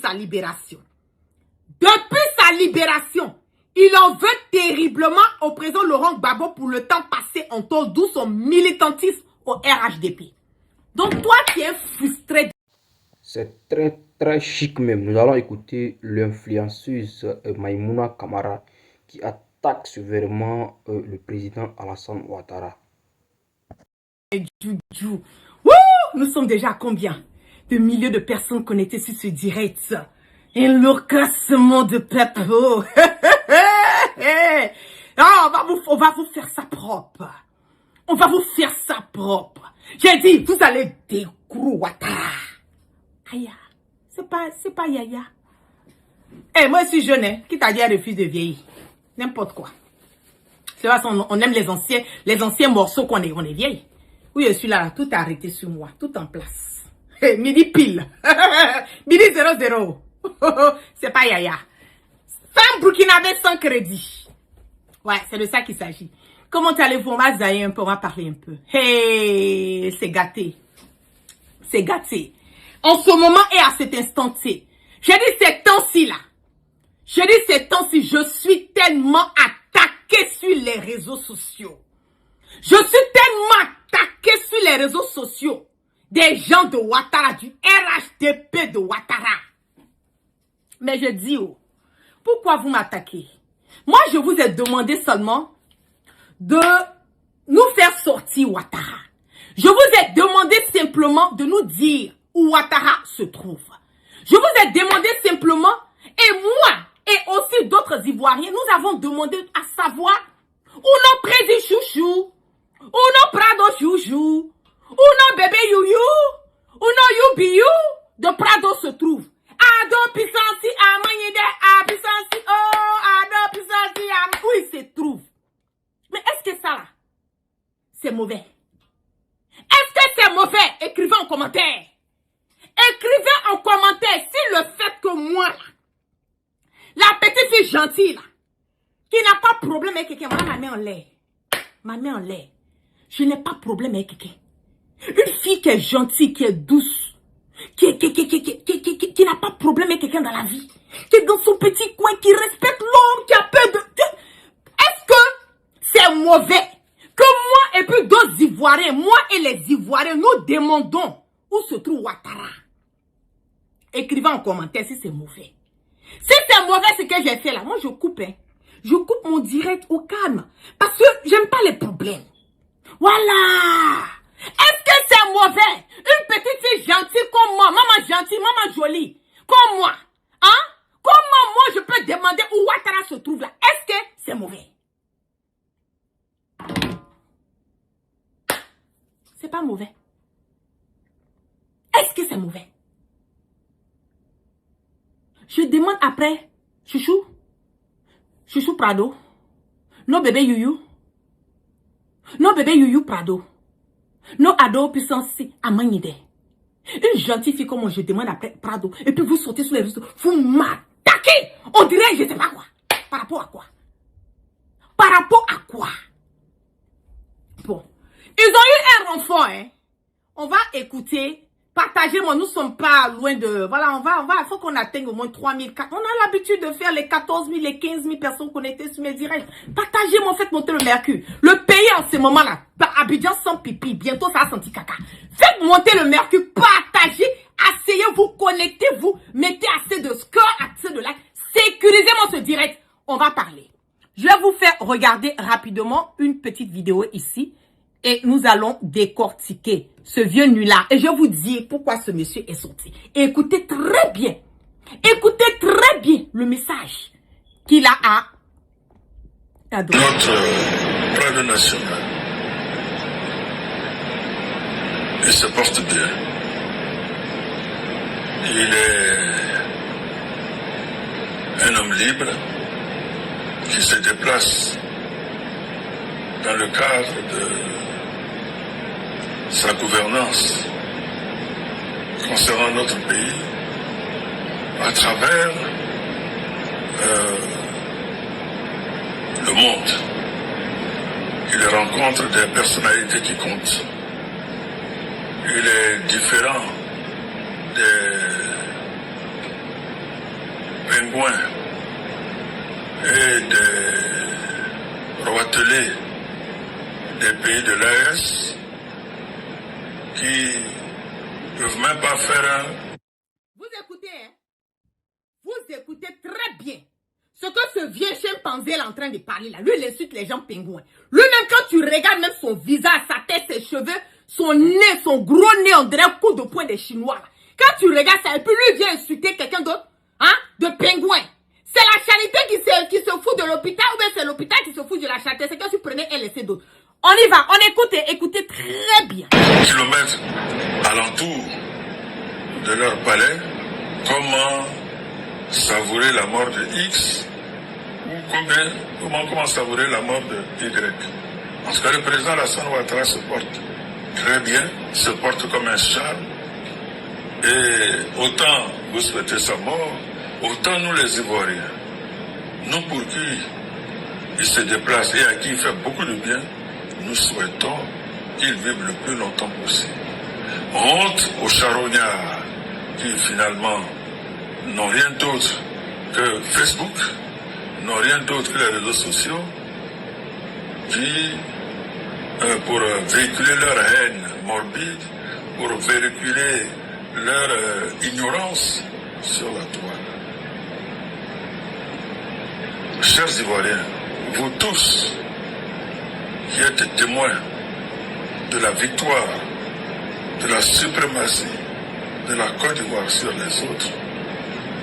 sa libération. Depuis sa libération, il en veut terriblement au président Laurent Gbagbo pour le temps passé en tôle, d'où son militantisme au RHDP. Donc toi qui es frustré. C'est très chic même. Nous allons écouter l'influenceuse Maïmouna Kamara qui attaque sévèrement le président Alassane Ouattara. Nous sommes déjà à combien de milliers de personnes connectées sur ce direct? Un locassement de peuple. On va vous faire ça propre. On va vous faire ça propre. J'ai dit, vous allez découvrir Ouattara. Aya, c'est pas Yaya. Eh, moi je suis jeune, hein. Qui t'a dit elle refuse de vieillir? N'importe quoi. C'est vrai, on aime les anciens morceaux qu'on est vieilles. Oui, je suis là, tout arrêté sur moi, tout en place. Hey, midi pile. Midi 00. C'est pas Yaya. Femme burkinabé sans crédit. Ouais, c'est de ça qu'il s'agit. Comment allez-vous? On va zailler un peu, on va parler un peu. Hey, c'est gâté. C'est gâté. En ce moment et à cet instant-ci, j'ai dit ces temps-ci là. J'ai dit ces temps-ci, je suis tellement attaqué sur les réseaux sociaux. Je suis tellement attaqué sur les réseaux sociaux des gens de Ouattara, du RHDP de Ouattara. Mais je dis, oh, pourquoi vous m'attaquez? Moi, je vous ai demandé seulement de nous faire sortir Ouattara. Je vous ai demandé simplement de nous dire où Ouattara se trouve. Je vous ai demandé simplement, et moi, et aussi d'autres Ivoiriens, nous avons demandé à savoir où nos présidents chouchou, où nos Prado chouchou, où nos bébés youyou, où nos yubiyu de Prado se trouvent. Ado Pissansi, Amanyide, a Pissansi, oh, Ado Pissansi, où ils se trouvent. Mais est-ce que ça là, c'est mauvais? Est-ce que c'est mauvais? Écrivez en commentaire. Écrivez en commentaire si le fait que moi, là, la petite fille gentille, là, qui n'a pas de problème avec quelqu'un, voilà ma main en l'air. Ma main en l'air. Je n'ai pas de problème avec quelqu'un. Une fille qui est gentille, qui est douce, qui n'a pas de problème avec quelqu'un dans la vie, qui est dans son petit coin, qui respecte l'homme, qui a peur de... Est-ce que c'est mauvais que moi et puis d'autres Ivoiriens, moi et les Ivoiriens, nous demandons où se trouve Ouattara? Écrivez en commentaire si c'est mauvais. Si c'est mauvais ce que j'ai fait là, moi je coupe. Hein. Je coupe mon direct au calme. Parce que j'aime pas les problèmes. Voilà. Est-ce que c'est mauvais? Une petite fille gentille comme moi, maman gentille, maman jolie, comme moi. Hein? Comment moi je peux demander où Ouattara se trouve là? Est-ce que c'est mauvais? C'est pas mauvais. Est-ce que c'est mauvais? Je demande après, chouchou Prado, nos bébés youyou, Prado, nos ados Pissansi Amanyide. Une gentille fille comme moi, je demande après Prado, et puis vous sautez sur les réseaux, vous m'attaquez. On dirait, je sais pas quoi. Par rapport à quoi? Par rapport à quoi? Bon, ils ont eu un renfort, hein. On va écouter. Partagez-moi, nous ne sommes pas loin de... Voilà, il faut qu'on atteigne au moins 3000, 4 000. On a l'habitude de faire les 14 000, les 15 000 personnes connectées sur mes directs. Partagez-moi, faites monter le mercure. Le pays en ce moment-là, Abidjan sans pipi, bientôt ça a senti caca. Faites monter le mercure, partagez, asseyez-vous, connectez-vous, mettez assez de score, assez de likes. Sécurisez-moi ce direct. On va parler. Je vais vous faire regarder rapidement une petite vidéo ici. Et nous allons décortiquer ce vieux nuit-là. Et je vais vous dire pourquoi ce monsieur est sorti. Et écoutez très bien. Écoutez très bien le message qu'il a à donner. Notre Prado national, il se porte bien. Il est un homme libre qui se déplace dans le cadre de sa gouvernance concernant notre pays à travers le monde. Il rencontre des personnalités qui comptent. Il est différent pingouins et des roitelets des pays de l'AES qui ne peuvent même pas faire un... Vous écoutez, hein? Vous écoutez très bien ce que ce vieux chimpanzé est en train de parler là. Lui, il insulte les gens pingouins. Lui-même, quand tu regardes même son visage, sa tête, ses cheveux, son nez, son gros nez, on dirait un coup de poing des Chinois. Quand tu regardes ça, et puis lui vient insulter quelqu'un d'autre, hein, de pingouin. C'est la charité qui se fout de l'hôpital, ou bien c'est l'hôpital qui se fout de la charité. C'est que tu prenais et laissais d'autres. On y va, on écoute, écoutez très bien. Kilomètres alentour de leur palais, comment savourer la mort de X ou comment savourer la mort de Y. Parce que le président Alassane Ouattara se porte très bien, se porte comme un charme. Et autant vous souhaitez sa mort, autant nous les Ivoiriens, nous pour qui il se déplace et à qui il fait beaucoup de bien, nous souhaitons qu'il vive le plus longtemps possible. Honte aux charognards qui finalement n'ont rien d'autre que Facebook, n'ont rien d'autre que les réseaux sociaux, qui, pour véhiculer leur haine morbide, pour véhiculer leur ignorance sur la toile. Chers Ivoiriens, vous tous qui êtes témoins de la victoire, de la suprématie de la Côte d'Ivoire sur les autres,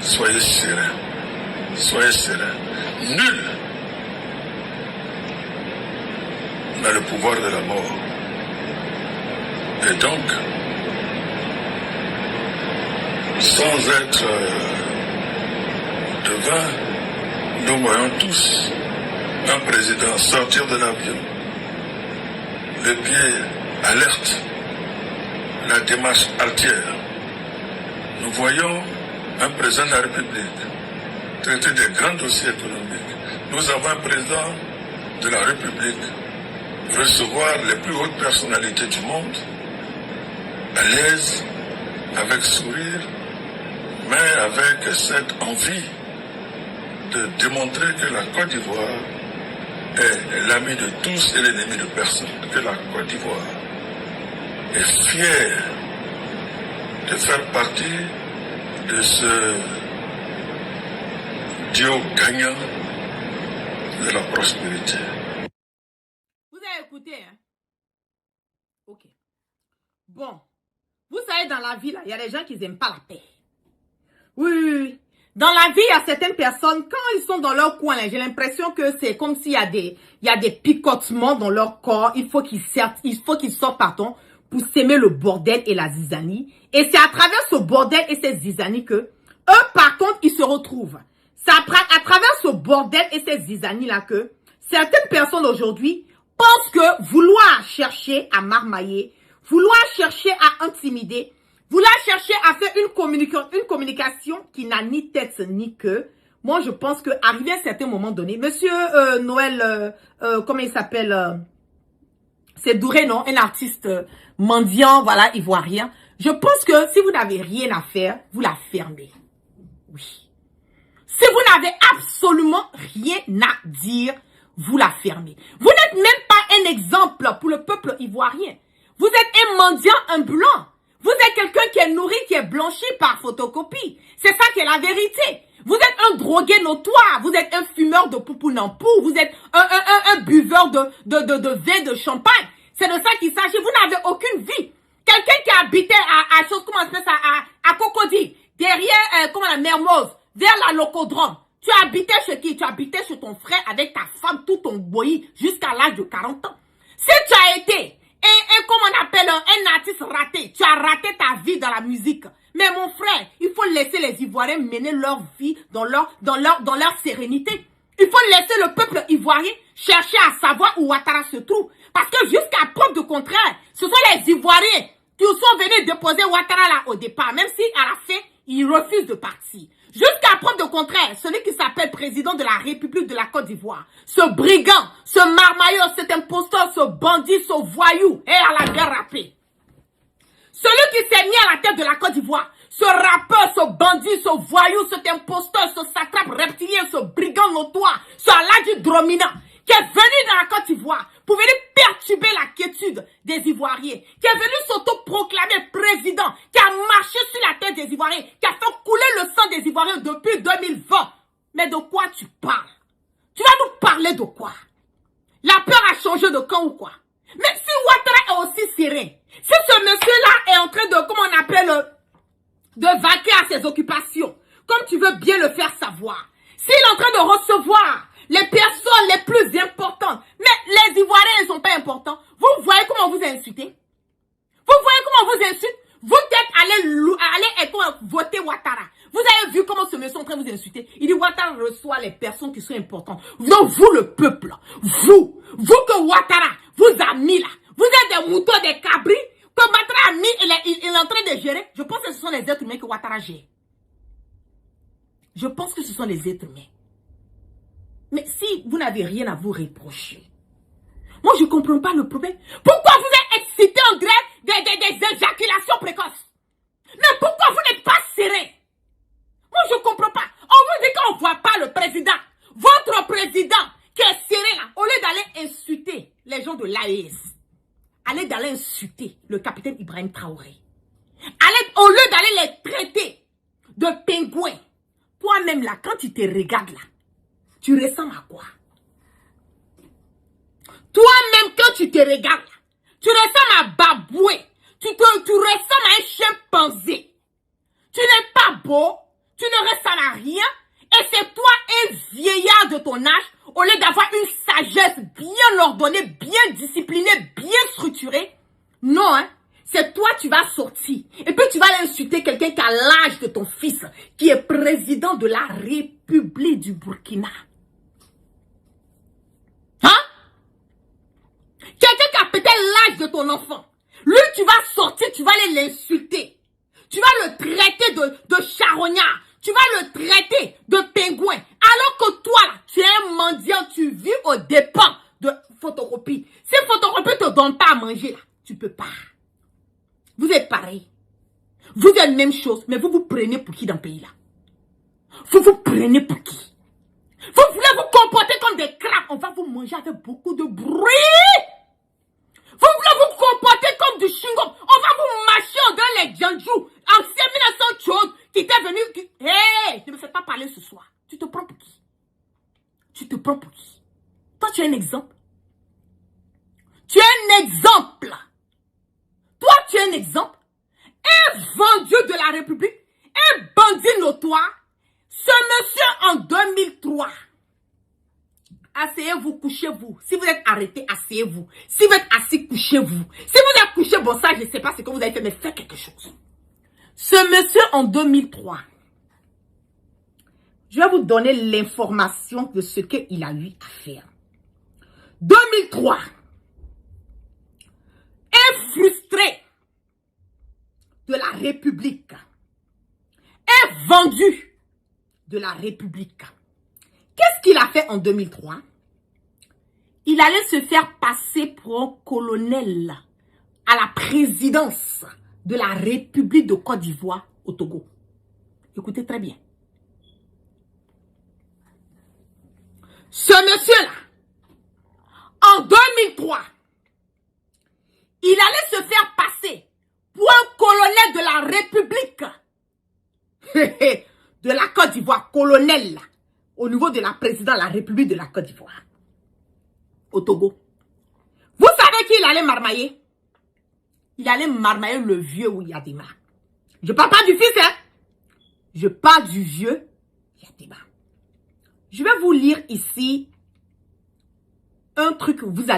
soyez sereins. Soyez sereins. Nul n'a le pouvoir de la mort. Et donc, sans être devin, nous voyons tous un président sortir de l'avion, le pied alerte, la démarche altière. Nous voyons un président de la République traiter des grands dossiers économiques. Nous avons un président de la République recevoir les plus hautes personnalités du monde, à l'aise, avec sourire, mais avec cette envie de démontrer que la Côte d'Ivoire est l'ami de tous et l'ennemi de personne, que la Côte d'Ivoire est fière de faire partie de ce duo gagnant de la prospérité. Vous avez écouté, hein? Ok. Bon. Vous savez, dans la vie, là, il y a des gens qui n'aiment pas la paix. Oui, oui, oui. Dans la vie, il y a certaines personnes, quand ils sont dans leur coin, j'ai l'impression que c'est comme s'il y a des picotements dans leur corps. Il faut qu'ils sortent, pardon, pour s'aimer le bordel et la zizanie. Et c'est à travers ce bordel et cette zizanie que, eux, par contre, ils se retrouvent. C'est à travers ce bordel et cette zizanie-là que certaines personnes aujourd'hui pensent que vouloir chercher à marmailler, vouloir chercher à intimider, vouloir chercher à faire une communication qui n'a ni tête ni queue. Moi, je pense qu'arrivé à un certain moment donné, monsieur Noël, comment il s'appelle, c'est Douré, non? Un artiste mendiant, voilà, ivoirien. Je pense que si vous n'avez rien à faire, vous la fermez. Oui. Si vous n'avez absolument rien à dire, vous la fermez. Vous n'êtes même pas un exemple pour le peuple ivoirien. Vous êtes un mendiant ambulant. Vous êtes quelqu'un qui est nourri, qui est blanchi par photocopie. C'est ça qui est la vérité. Vous êtes un drogué notoire. Vous êtes un fumeur de poupounampo. Vous êtes un buveur de vin de champagne. C'est de ça qu'il s'agit. Vous n'avez aucune vie. Quelqu'un qui habitait à chose, comment on appelle ça, à Cocody, derrière, comment la Mermoz, vers la Locodrome. Tu habitais chez qui? Tu habitais chez ton frère avec ta femme, tout ton boyi, jusqu'à l'âge de 40 ans. Si tu as été comment on appelle un artiste raté, tu as raté ta vie dans la musique. Mais mon frère, il faut laisser les Ivoiriens mener leur vie dans leur sérénité. Il faut laisser le peuple ivoirien chercher à savoir où Ouattara se trouve. Parce que jusqu'à preuve de contraire, ce sont les Ivoiriens qui sont venus déposer Ouattara là au départ, même si à la fin, il refuse de partir. Jusqu'à preuve de contraire, celui qui s'appelle président de la République de la Côte d'Ivoire, ce brigand, ce marmailleur, cet imposteur, ce bandit, ce voyou, et à la guerre rapée. Celui qui s'est mis à la tête de la Côte d'Ivoire, ce rappeur, ce bandit, ce voyou, cet imposteur, ce satrape reptilien, ce brigand notoire, ce Aladji Dromina, qui est venu dans la Côte d'Ivoire pour venir perturber la quiétude des Ivoiriens, qui est venu s'auto-proclamer président, qui a marché sur la tête des Ivoiriens, qui a fait couler le sang des Ivoiriens depuis 2020. Mais de quoi tu parles? Tu vas nous parler de quoi? La peur a changé de camp ou quoi? Mais si Ouattara est aussi serein, si ce monsieur-là est en train de, comment on appelle, de vaquer à ses occupations, comme tu veux bien le faire savoir, s'il est en train de recevoir les personnes les plus importantes, mais les Ivoiriens ne sont pas importants, vous voyez comment on vous a insulté? Vous voyez comment on vous insulte? Vous êtes allé voter Ouattara. Vous avez vu comment ce monsieur est en train de vous insulter? Il dit Ouattara reçoit les personnes qui sont importantes. Donc vous, le peuple, vous que Ouattara vous a mis là, vous êtes des moutons, des cabris, que Ouattara a mis, il est en train de gérer. Je pense que ce sont les êtres humains que Ouattara gère. Je pense que ce sont les êtres humains. Mais si vous n'avez rien à vous reprocher, moi je ne comprends pas le problème. Pourquoi vous êtes excité en grève des éjaculations précoces? Mais pourquoi vous n'êtes pas serré? Moi je ne comprends pas. On vous dit qu'on ne voit pas le président. Votre président qui est serré là, au lieu d'aller insulter les gens de l'AES, allez d'aller insulter le capitaine Ibrahim Traoré. Au lieu d'aller les traiter de pingouins. Toi-même là, quand tu te regardes là, tu ressembles à quoi? Toi-même, quand tu te regardes là, tu ressembles à Baboué. Tu ressembles à un chimpanzé. Tu n'es pas beau. Tu ne ressembles à rien. Et c'est toi, un vieillard de ton âge, au lieu d'avoir une sagesse bien ordonnée, bien disciplinée, bien structurée. Non, hein. C'est toi, tu vas sortir. Et puis tu vas aller insulter quelqu'un qui a l'âge de ton fils, qui est président de la République du Burkina. Hein? Quelqu'un qui a peut-être l'âge de ton enfant. Lui, tu vas sortir, tu vas aller l'insulter. Tu vas le traiter de charognard. Tu vas le traiter de pingouin. Alors que toi, là, tu es un mendiant, tu vis aux dépens de photocopie. Si photocopie ne te donne pas à manger, là, tu ne peux pas. Vous êtes pareil. Vous êtes la même chose, mais vous vous prenez pour qui dans le pays là? Vous vous prenez pour qui? Vous voulez vous comporter comme des crabes. On va vous manger avec beaucoup de bruit. Vous voulez vous comporter comme du chewing-gum. On va vous mâcher dans les Djanjou. En 1900 choses qui était venu. Hé, ne me fais pas parler ce soir. Tu te prends pour qui? Tu te prends pour qui? Toi, tu es un exemple. Tu es un exemple. Toi, tu es un exemple. Un vendu de la République. Un bandit notoire. Ce monsieur en 2003. Asseyez-vous, couchez-vous. Si vous êtes arrêté, asseyez-vous. Si vous êtes assis, couchez-vous. Si vous êtes couché, bon ça, je ne sais pas ce que vous avez fait, mais faites quelque chose. Ce monsieur en 2003, je vais vous donner l'information de ce qu'il a eu à faire. 2003, un frustré de la République, un vendu de la République. Qu'est-ce qu'il a fait en 2003? Il allait se faire passer pour un colonel à la présidence de la République de Côte d'Ivoire au Togo. Écoutez très bien. Ce monsieur-là, en 2003, il allait se faire passer pour un colonel de la République de la Côte d'Ivoire, colonel, au niveau de la présidence de la République de la Côte d'Ivoire, au Togo. Vous savez qui il allait marmailler? Il allait marmailler le vieux Ouyattara. Je parle pas du fils, hein? Je parle du vieux Ouyattara. Je vais vous lire ici un truc que vous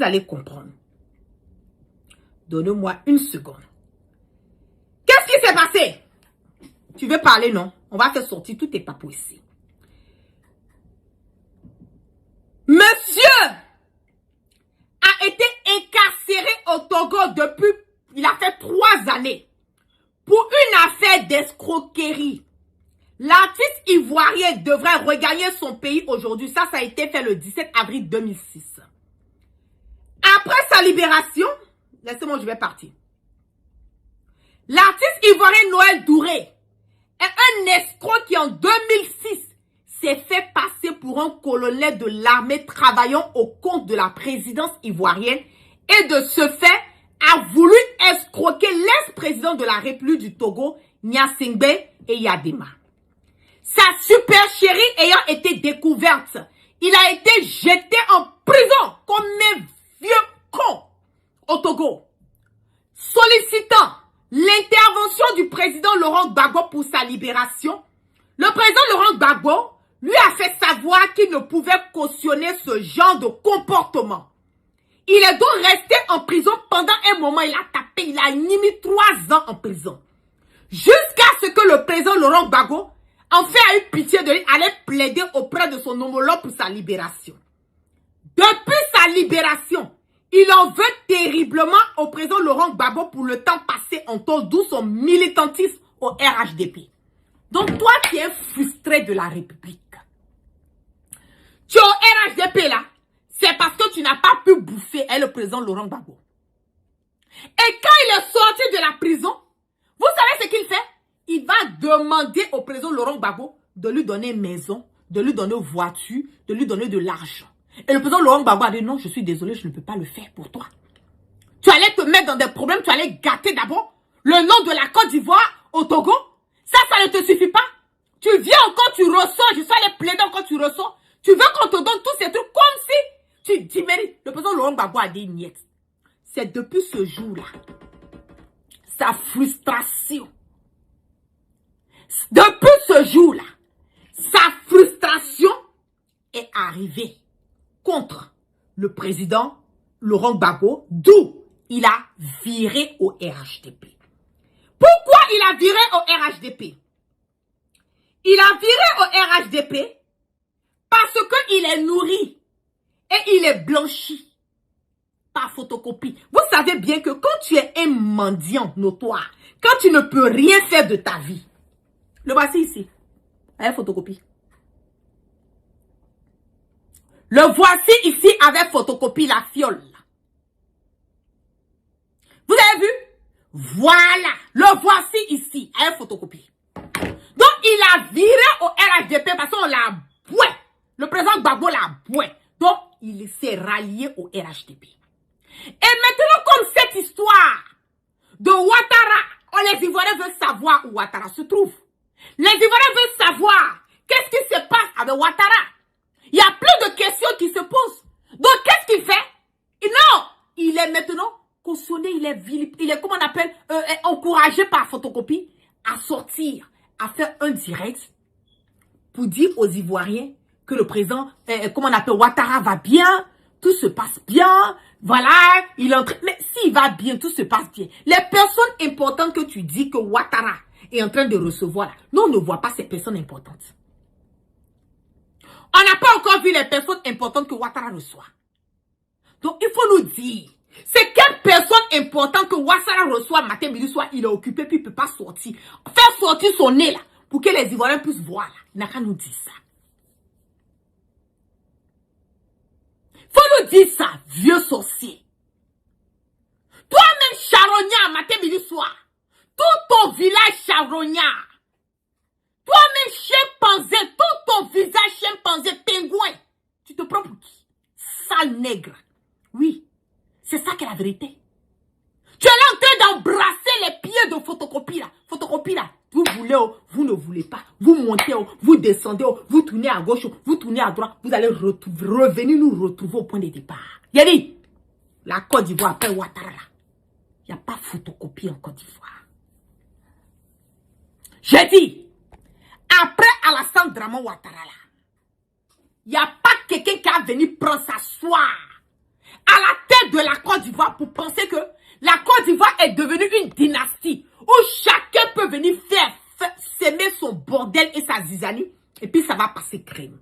allez comprendre. Donnez-moi une seconde. Qu'est-ce qui s'est passé? Tu veux parler, non? On va faire sortir tous tes papous ici. Monsieur a été incarcéré au Togo depuis, il a fait 3 années pour une affaire d'escroquerie. L'artiste ivoirien devrait regagner son pays aujourd'hui. Ça a été fait le 17 avril 2006. Après sa libération, laissez-moi, je vais partir. L'artiste ivoirien Noël Douré est un escroc qui en 2006 s'est fait passer pour un colonel de l'armée travaillant au compte de la présidence ivoirienne et de ce fait a voulu escroquer l'ex-président de la République du Togo, Gnassingbé et Yadema. Sa super chérie ayant été découverte, il a été jeté en prison comme un vieux con au Togo, sollicitant l'intervention du président Laurent Gbagbo pour sa libération. Le président Laurent Gbagbo lui a fait savoir qu'il ne pouvait cautionner ce genre de comportement. Il est donc resté en prison pendant un moment. Il a mis 3 ans en prison. Jusqu'à ce que le président Laurent Gbagbo en fait a eu pitié de lui, allait plaider auprès de son homologue pour sa libération. Depuis sa libération, il en veut terriblement au président Laurent Gbagbo pour le temps passé en taule, d'où son militantisme au RHDP. Donc toi qui es frustré de la République, tu es au RHDP là, c'est parce que tu n'as pas pu bouffer le président Laurent Gbagbo. Et quand il est sorti de la prison, vous savez ce qu'il fait? Il va demander au président Laurent Gbagbo de lui donner une maison, de lui donner une voiture, de lui donner de l'argent. Et le président Laurent Gbagbo a dit non, je suis désolé, je ne peux pas le faire pour toi. Tu allais te mettre dans des problèmes, tu allais gâter d'abord le nom de la Côte d'Ivoire au Togo. Ça ne te suffit pas. Tu viens encore, tu ressors, je suis allé plaider encore, tu ressors. Tu veux qu'on te donne tous ces trucs comme si tu dis mérite. Le président Laurent Gbagbo a dit niet. C'est depuis ce jour-là, sa frustration. Depuis ce jour-là, sa frustration est arrivée contre le président Laurent Gbagbo, d'où il a viré au RHDP. Pourquoi il a viré au RHDP? Il a viré au RHDP parce qu'il est nourri et il est blanchi par photocopie. Vous savez bien que quand tu es un mendiant notoire, quand tu ne peux rien faire de ta vie, le voici ici, avec photocopie. Le voici ici avec photocopie, la fiole. Vous avez vu? Voilà, le voici ici avec photocopie. Donc il a viré au RHDP parce qu'on l'a boué. Le président Gbagbo l'a boué. Donc il s'est rallié au RHDP. Et maintenant, comme cette histoire de Ouattara, les Ivoiriens veulent savoir où Ouattara se trouve. Les Ivoiriens veulent savoir qu'est-ce qui se passe avec Ouattara. Il y a plein de questions qui se posent. Donc, qu'est-ce qu'il fait? Non, il est maintenant cautionné, il est comment on appelle, encouragé par photocopie à sortir, à faire un direct pour dire aux Ivoiriens que le président, comment on appelle, Ouattara va bien, tout se passe bien, voilà, il est en train... Mais s'il va bien, tout se passe bien. Les personnes importantes que tu dis que Ouattara est en train de recevoir, là, nous, on ne voit pas ces personnes importantes. On n'a pas encore vu les personnes importantes que Ouattara reçoit. Donc, il faut nous dire, c'est quelle personne importante que Ouattara reçoit matin, midi, soir, il est occupé, puis il ne peut pas sortir. Faire sortir son nez, là, pour que les Ivoiriens puissent voir, là. Il n'a qu'à nous dire ça. Faut nous dire ça, vieux sorcier. Toi-même, charognard, matin, midi, soir. Tout ton village charognard. Toi-même, chimpanzé, tout ton visage chimpanzé, pingouin. Tu te prends pour qui? Sale nègre. Oui, c'est ça qui est la vérité. Tu es là en train d'embrasser les pieds de photocopie là. Photocopie là. Vous voulez, vous ne voulez pas. Vous montez, vous descendez, vous tournez à gauche, vous tournez à droite. Vous allez revenir nous retrouver au point de départ. Yadi, la Côte d'Ivoire après Ouattara là. Il n'y a pas photocopie en Côte d'Ivoire. J'ai dit, après Alassane Dramane Ouattara là, il n'y a pas quelqu'un qui a venu prendre s'asseoir à la tête de la Côte d'Ivoire pour penser que la Côte d'Ivoire est devenue une dynastie où chacun peut venir faire s'aimer son bordel et sa zizanie et puis ça va passer crème.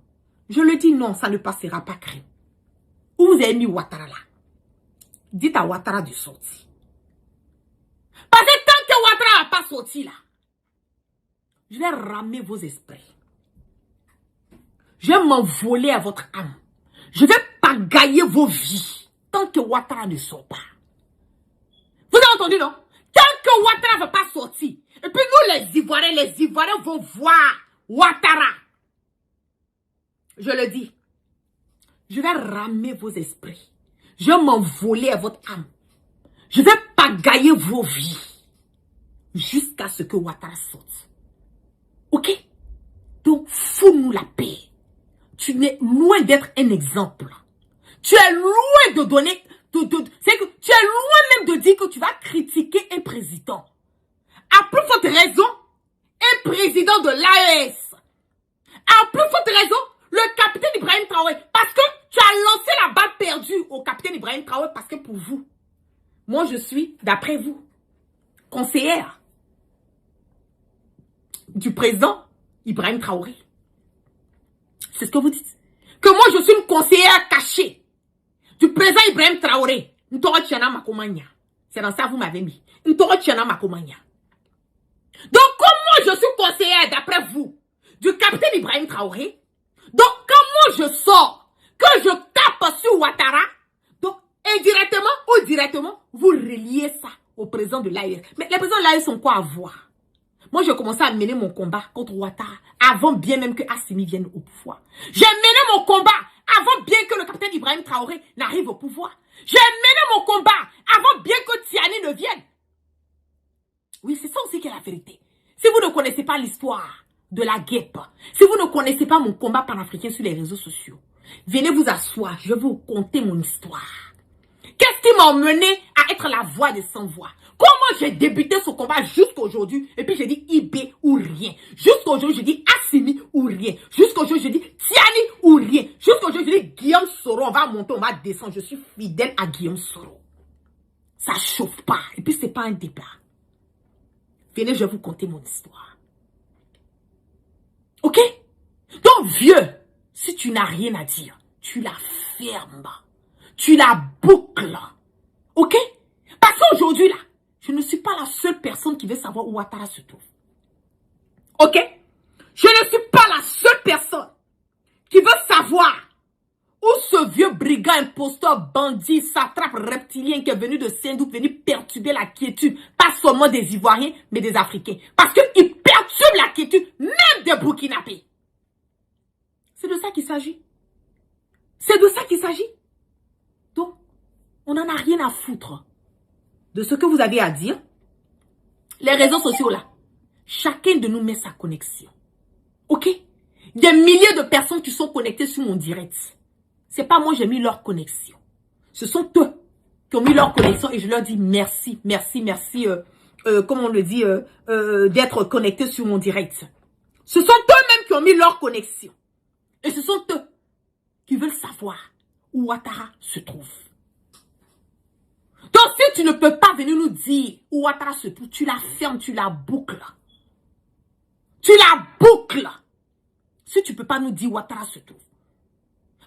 Je le dis non, ça ne passera pas crème. Où vous avez mis Ouattara là? Dites à Ouattara de sortir. Parce que tant que Ouattara n'a pas sorti là, je vais ramener vos esprits. Je vais m'envoler à votre âme. Je vais pagailler vos vies tant que Ouattara ne sort pas. Vous avez entendu, non? Tant que Ouattara ne va pas sortir, et puis nous les Ivoiriens vont voir Ouattara. Je le dis, je vais ramer vos esprits. Je vais m'envoler à votre âme. Je vais pagailler vos vies jusqu'à ce que Ouattara sorte. Ok? Donc, fous-nous la paix. Tu es loin d'être un exemple. Tu es loin de donner... c'est que tu es loin même de dire que tu vas critiquer un président. À plus forte raison, un président de l'AES. À plus forte raison, le capitaine Ibrahim Traoré. Parce que tu as lancé la balle perdue au capitaine Ibrahim Traoré. Parce que pour vous, moi je suis, d'après vous, conseillère du président Ibrahim Traoré. C'est ce que vous dites. Que moi je suis une conseillère cachée du président Ibrahim Traoré. C'est dans ça que vous m'avez mis. Donc, comme moi je suis conseillère, d'après vous, du capitaine Ibrahim Traoré, donc quand moi je sors, que je tape sur Ouattara, donc indirectement ou directement, vous reliez ça au président de l'AES. Mais les présidents de l'AES sont quoi à voir? Moi, j'ai commencé à mener mon combat contre Ouattara avant bien même que Assimi vienne au pouvoir. J'ai mené mon combat avant bien que le capitaine Ibrahim Traoré n'arrive au pouvoir. J'ai mené mon combat avant bien que Tiani ne vienne. Oui, c'est ça aussi qui est la vérité. Si vous ne connaissez pas l'histoire de la guêpe, si vous ne connaissez pas mon combat panafricain sur les réseaux sociaux, venez vous asseoir, je vais vous conter mon histoire. Qu'est-ce qui m'a emmené à être la voix des sans-voix? Comment j'ai débuté ce combat jusqu'à aujourd'hui? Et puis j'ai dit IB ou rien. Jusqu'à aujourd'hui, je dis Assimi ou rien. Jusqu'à aujourd'hui, je dis Tiani ou rien. Jusqu'à aujourd'hui, je dis Guillaume Soro. On va monter, on va descendre. Je suis fidèle à Guillaume Soro. Ça chauffe pas. Et puis c'est pas un débat. Venez, je vais vous conter mon histoire. Ok? Donc vieux, si tu n'as rien à dire, tu la fermes. Tu la boucles. Ok? Parce qu'aujourd'hui là, je ne suis pas la seule personne qui veut savoir où Ouattara se trouve. Ok? Je ne suis pas la seule personne qui veut savoir où ce vieux brigand, imposteur, bandit, satrape, reptilien qui est venu de Saint-Doux, venu perturber la quiétude, pas seulement des Ivoiriens, mais des Africains. Parce qu'il perturbe la quiétude, même des Burkinabés. C'est de ça qu'il s'agit. C'est de ça qu'il s'agit. Donc, on n'en a rien à foutre de ce que vous avez à dire. Les réseaux sociaux là, chacun de nous met sa connexion. Ok? Des milliers de personnes qui sont connectées sur mon direct. C'est pas moi j'ai mis leur connexion. Ce sont eux qui ont mis leur connexion et je leur dis merci, merci, merci, comment on le dit, d'être connectés sur mon direct. Ce sont eux-mêmes qui ont mis leur connexion. Et ce sont eux qui veulent savoir où Ouattara se trouve. Donc, si tu ne peux pas venir nous dire où Ouattara se trouve, tu la fermes, tu la boucles. Tu la boucles. Si tu ne peux pas nous dire où Ouattara se trouve.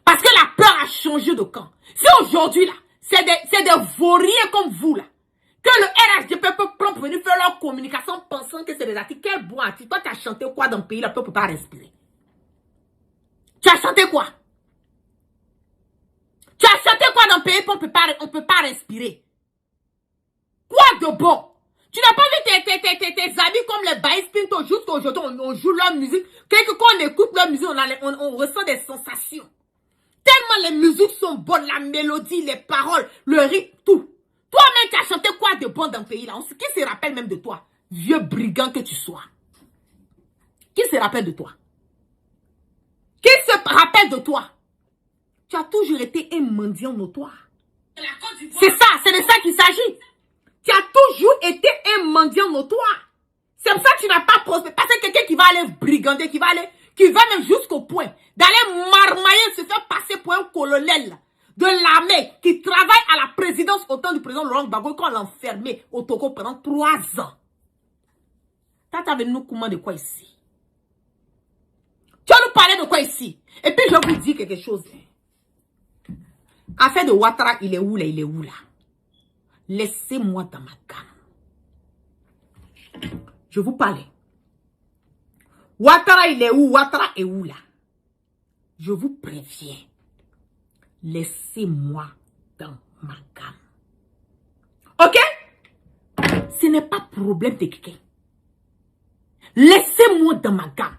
Parce que la peur a changé de camp. Si aujourd'hui, là, c'est des vauriens comme vous, là, que le RHDP peut prendre pour venir faire leur communication pensant que c'est des articles. Quel bon article. Toi, tu as chanté quoi dans le pays, là, le peuple ne peut pas respirer. Tu as chanté quoi? Tu as chanté quoi dans le pays, on ne peut pas respirer. Quoi de bon? Tu n'as pas vu tes amis comme les Baïs Pinto jusqu'à aujourd'hui, on joue leur musique. Quand on écoute leur musique, on ressent des sensations. Tellement les musiques sont bonnes, la mélodie, les paroles, le rythme, tout. Toi-même, tu as chanté quoi de bon dans le pays là? Qui se rappelle même de toi? Vieux brigand que tu sois. Qui se rappelle de toi? Qui se rappelle de toi? Tu as toujours été un mendiant notoire. C'est ça, c'est de ça qu'il s'agit. Tu as toujours été un mendiant notoire. C'est pour ça que tu n'as pas prospéré. Parce que quelqu'un qui va aller brigander, qui va même jusqu'au point d'aller marmailler, se faire passer pour un colonel de l'armée qui travaille à la présidence au temps du président Laurent Gbagbo qu'on l'a enfermé au Togo pendant 3 ans. Tu as venu nous comment de quoi ici? Tu vas nous parler de quoi ici? Et puis je vais vous dire quelque chose. Affaire de Ouattara, il est où là? Il est où là? Laissez-moi dans ma gamme. Je vous parle. Ouattara, il est où? Ouattara est où là? Je vous préviens. Laissez-moi dans ma gamme. Ok? ce n'est pas problème de quelqu'un. Laissez-moi dans ma gamme.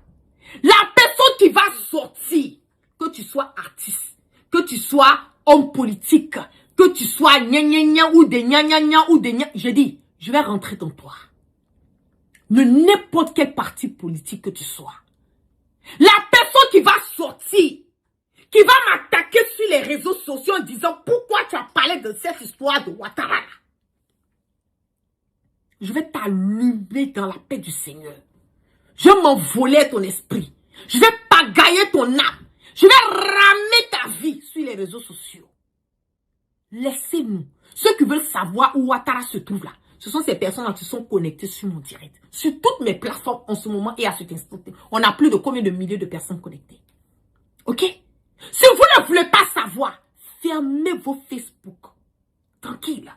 La personne qui va sortir, que tu sois artiste, que tu sois homme politique, que tu sois gna gna gna ou des gna gna gna ou des gna, je dis, je vais rentrer dans toi. De n'importe quel parti politique que tu sois. La personne qui va sortir, qui va m'attaquer sur les réseaux sociaux en disant pourquoi tu as parlé de cette histoire de Ouattara. Je vais t'allumer dans la paix du Seigneur. Je vais m'envoler ton esprit. Je vais pagailler ton âme. Je vais ramener ta vie sur les réseaux sociaux. Laissez-nous. Ceux qui veulent savoir où Ouattara se trouve là, ce sont ces personnes-là qui sont connectées sur mon direct. Sur toutes mes plateformes en ce moment et à cet instant. On a plus de combien de milliers de personnes connectées. Ok? Si vous ne voulez pas savoir, fermez vos Facebook. Tranquille.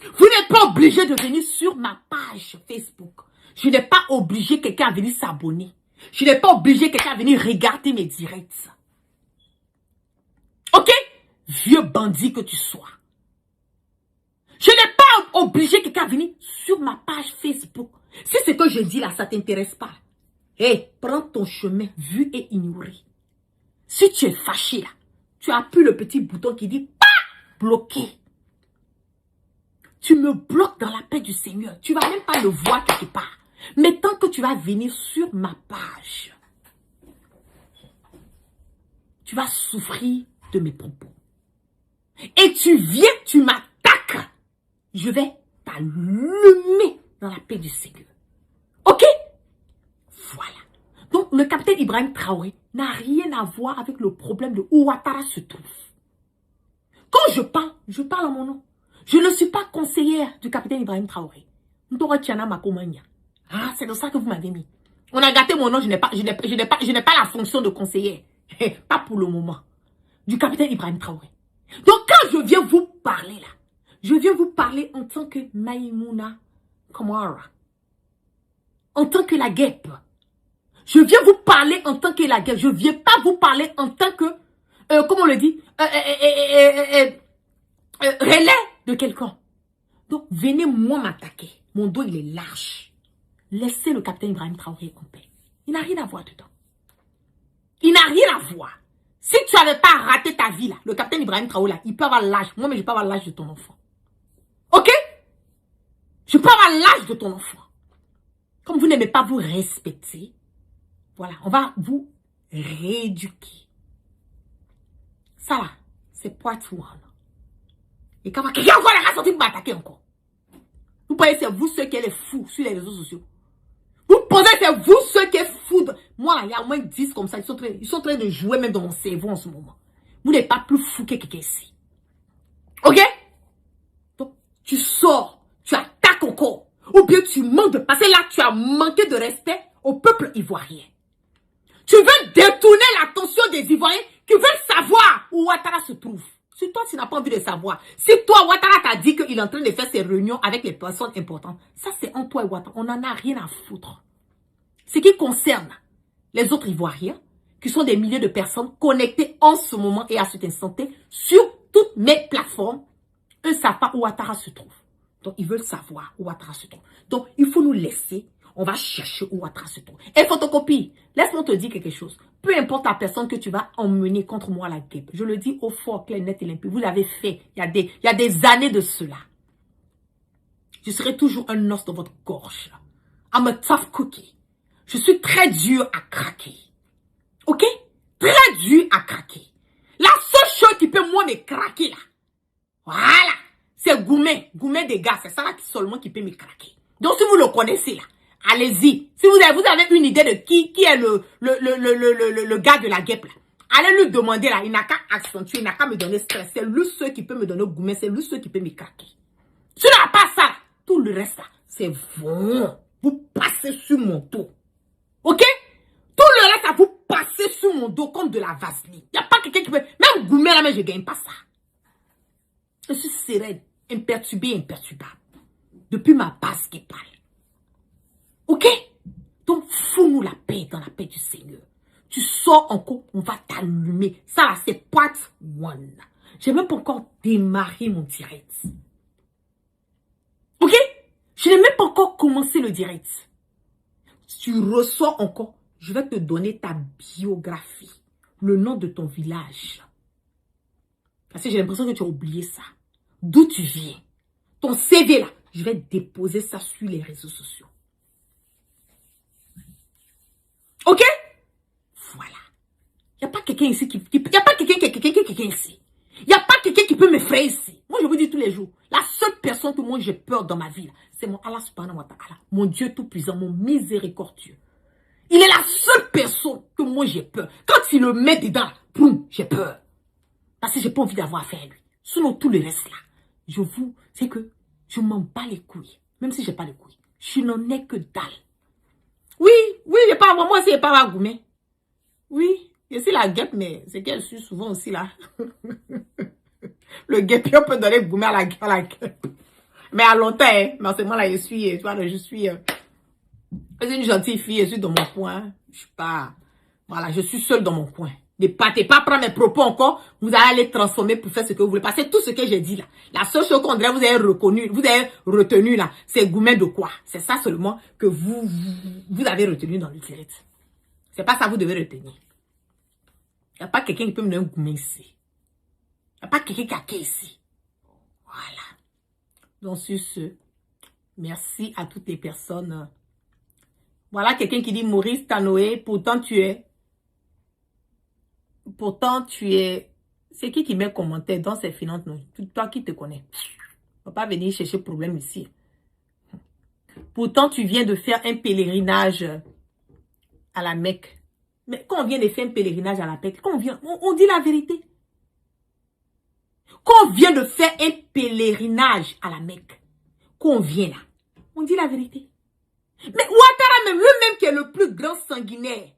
Vous n'êtes pas obligé de venir sur ma page Facebook. Je n'ai pas obligé quelqu'un à venir s'abonner. Je n'ai pas obligé quelqu'un à venir regarder mes directs. Ok? Vieux bandit que tu sois. Je n'ai pas obligé quelqu'un à venir sur ma page Facebook. Si ce que je dis là, ça ne t'intéresse pas. Hé, prends ton chemin vu et ignoré. Si tu es fâché là, tu appuies le petit bouton qui dit pas bloqué. Tu me bloques dans la paix du Seigneur. Tu ne vas même pas le voir quelque part. Mais tant que tu vas venir sur ma page, tu vas souffrir de mes propos. Et tu viens, tu m'attaques. Je vais t'allumer dans la paix du Seigneur. Ok? Voilà. Donc, le capitaine Ibrahim Traoré n'a rien à voir avec le problème de où Ouattara se trouve. Quand je parle en mon nom. Je ne suis pas conseillère du capitaine Ibrahim Traoré. Ah, c'est de ça que vous m'avez mis. On a gâté mon nom, je n'ai pas la fonction de conseillère. Pas pour le moment. Du capitaine Ibrahim Traoré. Donc, quand je viens vous parler là, je viens vous parler en tant que Maïmouna Kamara. En tant que la guêpe. Je viens vous parler en tant que la guêpe. Je ne viens pas vous parler en tant que, comment on le dit, relais de quelqu'un. Donc, venez moi m'attaquer. Mon dos, il est large. Laissez le capitaine Ibrahim Traoré en paix. Il n'a rien à voir dedans. Il n'a rien à voir. Si tu n'avais pas raté ta vie là, le capitaine Ibrahim Traoré là, il peut avoir l'âge. Moi, mais je peux avoir l'âge de ton enfant. Ok? Je peux avoir l'âge de ton enfant. Comme vous n'aimez pas vous respecter, voilà, on va vous rééduquer. Ça là, c'est part one. Et quand quelqu'un encore a sorti pour m'attaquer encore. Vous pensez que c'est vous ceux qui êtes les fous sur les réseaux sociaux. Vous pensez que c'est vous ceux qui êtes fous. Moi, là, il y a au moins 10 comme ça. Ils sont en train de jouer même dans mon cerveau en ce moment. Vous n'êtes pas plus fou que quelqu'un ici. Ok? Donc, tu sors, tu attaques encore. Ou bien tu manques de passer là, tu as manqué de respect au peuple ivoirien. Tu veux détourner l'attention des Ivoiriens qui veulent savoir où Ouattara se trouve. Si toi, tu n'as pas envie de savoir. Si toi, Ouattara t'a dit qu'il est en train de faire ses réunions avec les personnes importantes, ça c'est en toi et Ouattara. On n'en a rien à foutre. Ce qui concerne les autres Ivoiriens, qui sont des milliers de personnes connectées en ce moment et à cet instant sur toutes mes plateformes, eux ne savent pas où Ouattara se trouve. Donc, ils veulent savoir où Ouattara se trouve. Donc, il faut nous laisser. On va chercher où Ouattara se trouve. Et photocopie, laisse-moi te dire quelque chose. Peu importe la personne que tu vas emmener contre moi à la guêpe. Je le dis au fort, clair, net et limpide. Vous l'avez fait. Il y a des années de cela. Je serai toujours un os dans votre gorge. I'm a tough cookie. Je suis très dur à craquer. Ok? Très dur à craquer. La seule chose qui peut moi me craquer là. Voilà. C'est Goumé. Goumé des gars. C'est ça là seulement qui peut me craquer. Donc si vous le connaissez là. Allez-y. Si vous avez une idée de qui est le gars de la guêpe là. Allez lui demander là. Il n'a qu'à accentuer. Il n'a qu'à me donner stress. C'est lui seul qui peut me donner gourmet. C'est lui seul qui peut me craquer. Si tu n'as pas ça, tout le reste là, c'est bon. Vous passez sur mon dos. Ok? Tout le reste là, vous passez sur mon dos comme de la vaseline. Il n'y a pas quelqu'un qui peut. Même gourmet là, mais je ne gagne pas ça. Je suis sereine, imperturbée, imperturbable. Depuis ma base qui parle. Ok? Donc, fous-nous la paix dans la paix du Seigneur. Tu sors encore, on va t'allumer. Ça là, c'est part one. J'ai même pas encore démarré mon direct. Ok? Je n'ai même pas encore commencé le direct. Tu reçois encore, je vais te donner ta biographie, le nom de ton village. Parce que j'ai l'impression que tu as oublié ça. D'où tu viens. Ton CV là, je vais déposer ça sur les réseaux sociaux. Ok? Voilà. Il n'y a pas quelqu'un ici qui... Il n'y a pas quelqu'un ici. Il n'y a pas quelqu'un qui peut m'effrayer ici. Moi, je vous dis tous les jours, la seule personne que moi j'ai peur dans ma vie, c'est mon Allah subhanahu wa ta'ala, mon Dieu tout-puissant, mon miséricordieux. Il est la seule personne que moi j'ai peur. Quand il le met dedans, boum, j'ai peur. Parce que j'ai pas envie d'avoir affaire à lui. Sinon, tout le reste là, c'est que je m'en bats les couilles. Même si j'ai pas les couilles. Je n'en ai que dalle. Oui, j'ai pas moi aussi, j'ai pas à Goumé. Oui, je suis la guêpe, mais c'est qu'elle suit souvent aussi là. Le guêpier peut donner Goumé à la guêpe. Mais à longtemps, hein, mais en ce moment-là, je suis une gentille fille, je suis dans mon coin. Je suis pas, voilà, je suis seule dans mon coin. Ne partez pas prendre mes propos encore, vous allez les transformer pour faire ce que vous voulez. Parce que tout ce que j'ai dit là, la seule chose qu'on dirait, vous avez retenu là, c'est Goumé de quoi? C'est ça seulement que vous avez retenu dans le direct. C'est pas ça que vous devez retenir. Il n'y a pas quelqu'un qui peut me donner un Goumé ici. Il n'y a pas quelqu'un qui a quai ici. Voilà. Donc sur ce, merci à toutes les personnes. Voilà quelqu'un qui dit Maurice Tanoé, pourtant tu es. C'est qui met commentaire dans ces finances? Non, toi qui te connais. On va pas venir chercher problème ici. Pourtant tu viens de faire un pèlerinage à la Mecque. Mais quand on vient de faire un pèlerinage à la Mecque, quand on dit la vérité. Quand on vient de faire un pèlerinage à la Mecque, quand on vient là, on dit la vérité. Mais Ouattara même, lui-même qui est le plus grand sanguinaire,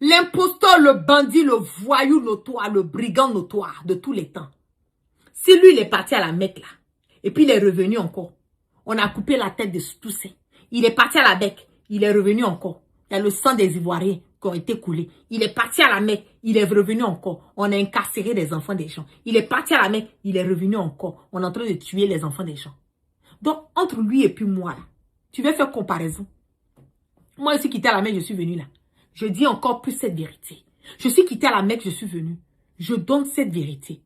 l'imposteur, le bandit, le voyou notoire, le brigand notoire de tous les temps. Si lui, il est parti à la Mecque là, et puis il est revenu encore, on a coupé la tête de tous ces. Il est parti à la Mecque, il est revenu encore. Il y a le sang des Ivoiriens qui ont été coulés. Il est parti à la Mecque, il est revenu encore. On a incarcéré des enfants des gens. Il est parti à la Mecque, il est revenu encore. On est en train de tuer les enfants des gens. Donc, entre lui et puis moi, là, tu veux faire comparaison. Moi, je suis quitté à la Mecque, je suis venu là. Je dis encore plus cette vérité. Je suis quitté à la Mecque, je suis venu. Je donne cette vérité.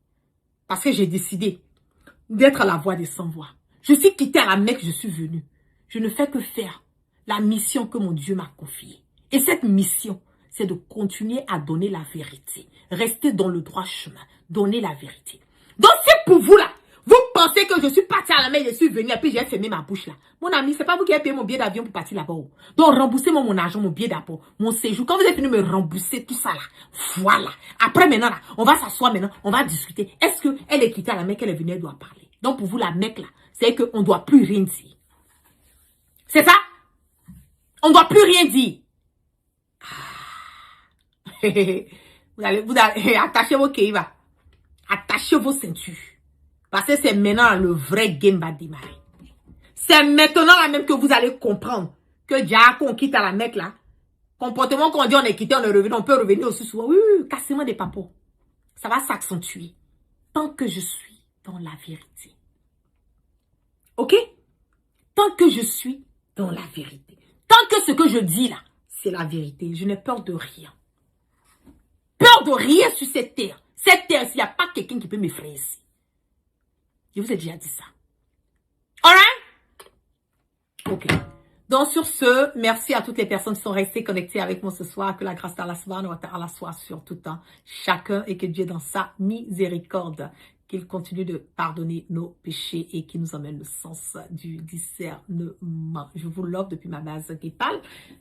Parce que j'ai décidé d'être à la voix des sans-voix. Je suis quitté à la Mecque, je suis venu. Je ne fais que faire la mission que mon Dieu m'a confiée. Et cette mission, c'est de continuer à donner la vérité. Rester dans le droit chemin. Donner la vérité. Donc c'est pour vous là. Vous pensez que je suis parti à la mer, je suis venu et puis j'ai fermé ma bouche là. Mon ami, c'est pas vous qui avez payé mon billet d'avion pour partir là-bas. Donc remboursez-moi mon argent, mon billet d'avion, mon séjour. Quand vous êtes venu me rembourser tout ça là, voilà. Après maintenant là, on va s'asseoir maintenant, on va discuter. Est-ce qu'elle est quittée à la Mecque, elle est venue, elle doit parler. Donc pour vous la Mecque là, c'est qu'on ne doit plus rien dire. C'est ça? On ne doit plus rien dire. Vous allez attacher vos kéivas. Attachez vos ceintures. Parce que c'est maintenant le vrai game va démarrer. C'est maintenant là même que vous allez comprendre que déjà qu'on quitte à la Mecque là, comportement qu'on dit on est quitté, on est revenu, on peut revenir aussi souvent. Oui, cassez-moi des papos. Ça va s'accentuer. Tant que je suis dans la vérité. Ok? Tant que je suis dans la vérité. Tant que ce que je dis là, c'est la vérité. Je n'ai peur de rien. Peur de rien sur cette terre. Cette terre, s'il n'y a pas quelqu'un qui peut m'effrayer ici. Je vous ai déjà dit ça. Alright? Ok. Donc sur ce, merci à toutes les personnes qui sont restées connectées avec moi ce soir. Que la grâce d'Allah subhanahu wa ta'ala soit sur tout temps. Chacun et que Dieu dans sa miséricorde, qu'il continue de pardonner nos péchés et qu'il nous emmène le sens du discernement. Je vous l'offre depuis ma base PayPal.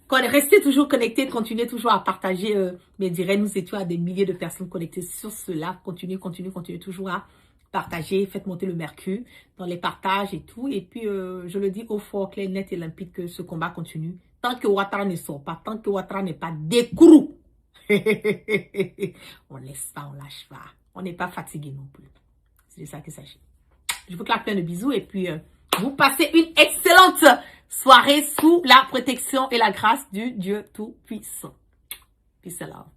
Restez toujours connectés, continuez toujours à partager mes directs. Nous étions à des milliers de personnes connectées sur cela. Continuez toujours à partager, faites monter le mercure dans les partages et tout. Et puis, je le dis haut, fort, clair, net et limpide que ce combat continue. Tant que Ouattara ne sort pas, tant que Ouattara n'est pas décrou, on laisse pas, on lâche pas. On n'est pas fatigué non plus. C'est de ça qu'il s'agit. Je vous claque plein de bisous et puis vous passez une excellente soirée sous la protection et la grâce du Dieu Tout-Puissant. Peace and love.